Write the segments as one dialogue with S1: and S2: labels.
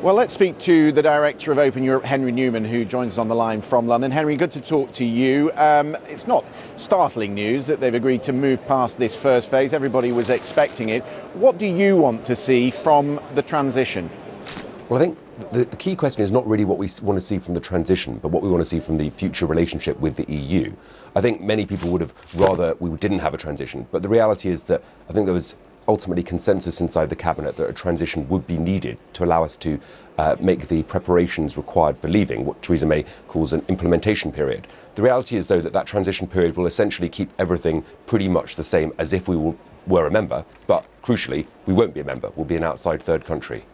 S1: Well, let's speak to the Director of Open Europe, Henry Newman, who joins us on the line from London. Henry, good to talk to you. It's not startling news that they've agreed to move past this first phase. Everybody was expecting it. What do you want to see from the transition?
S2: Well, I think the key question is not really what we want to see from the transition, but what we want to see from the future relationship with the EU. I think many people would have rather we didn't have a transition, but the reality is that I think there was ultimately consensus inside the cabinet that a transition would be needed to allow us to make the preparations required for leaving, what Theresa May calls an implementation period. The reality is, though, that that transition period will essentially keep everything pretty much the same as if we were a member, but crucially, we won't be a member. We'll be an outside third country.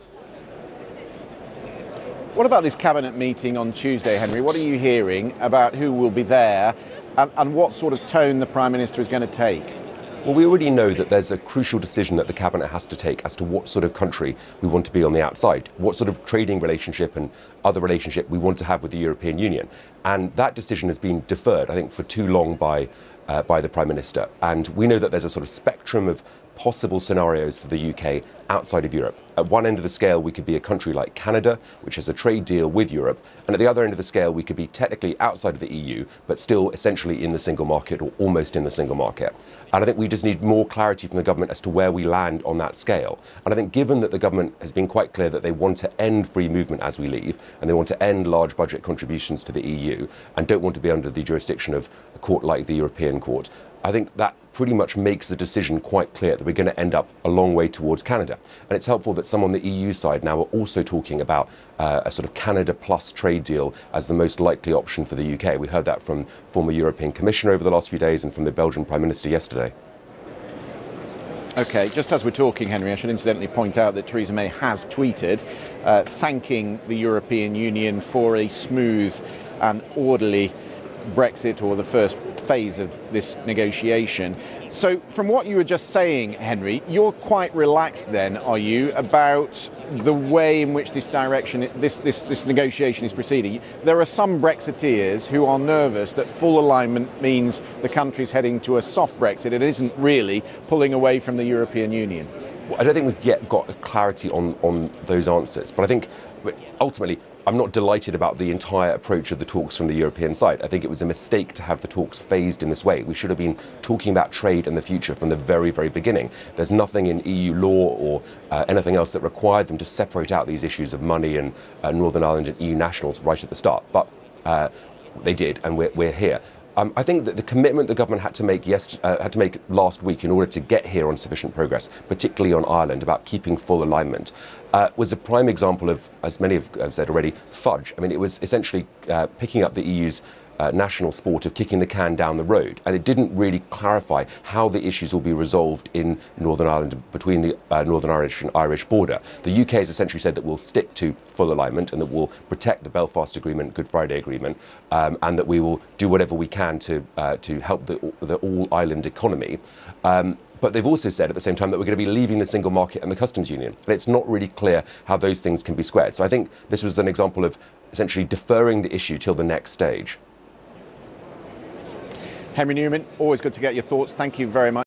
S1: What about this cabinet meeting on Tuesday, Henry? What are you hearing about who will be there and what sort of tone the Prime Minister is going to take?
S2: Well, we already know that there's a crucial decision that the Cabinet has to take as to what sort of country we want to be on the outside, what sort of trading relationship and other relationship we want to have with the European Union. And that decision has been deferred, I think, for too long by the Prime Minister. And we know that there's a sort of spectrum of possible scenarios for the UK outside of Europe. At one end of the scale, we could be a country like Canada, which has a trade deal with Europe. And at the other end of the scale, we could be technically outside of the EU, but still essentially in the single market or almost in the single market. And I think we just need more clarity from the government as to where we land on that scale. And I think given that the government has been quite clear that they want to end free movement as we leave, and they want to end large budget contributions to the EU, and don't want to be under the jurisdiction of a court like the European Court, I think that pretty much makes the decision quite clear that we're going to end up a long way towards Canada. And it's helpful that some on the EU side now are also talking about a sort of Canada plus trade deal as the most likely option for the UK. We heard that from former European Commissioner over the last few days and from the Belgian Prime Minister yesterday.
S1: OK, just as we're talking, Henry, I should incidentally point out that Theresa May has tweeted thanking the European Union for a smooth and orderly Brexit, or the first phase of this negotiation. So from what you were just saying, Henry, you're quite relaxed then, are you, about the way in which this negotiation is proceeding? There are some Brexiteers who are nervous that full alignment means the country's heading to a soft Brexit. It isn't really pulling away from the European Union.
S2: Well, I don't think we've yet got clarity on those answers, but I think ultimately I'm not delighted about the entire approach of the talks from the European side. I think it was a mistake to have the talks phased in this way. We should have been talking about trade and the future from the very, very beginning. There's nothing in EU law or anything else that required them to separate out these issues of money and Northern Ireland and EU nationals right at the start. But they did, and we're here. I think that the commitment the government had to make last week in order to get here on sufficient progress, particularly on Ireland, about keeping full alignment, was a prime example of, as many have said already, fudge. I mean, it was essentially picking up the EU's national sport of kicking the can down the road, and it didn't really clarify how the issues will be resolved in Northern Ireland between the Northern Irish and Irish border. The UK has essentially said that we'll stick to full alignment and that we'll protect the Belfast Agreement, Good Friday Agreement, and that we will do whatever we can to help the all-island economy. But they've also said at the same time that we're going to be leaving the single market and the customs union. And it's not really clear how those things can be squared. So I think this was an example of essentially deferring the issue till the next stage.
S1: Henry Newman, always good to get your thoughts. Thank you very much.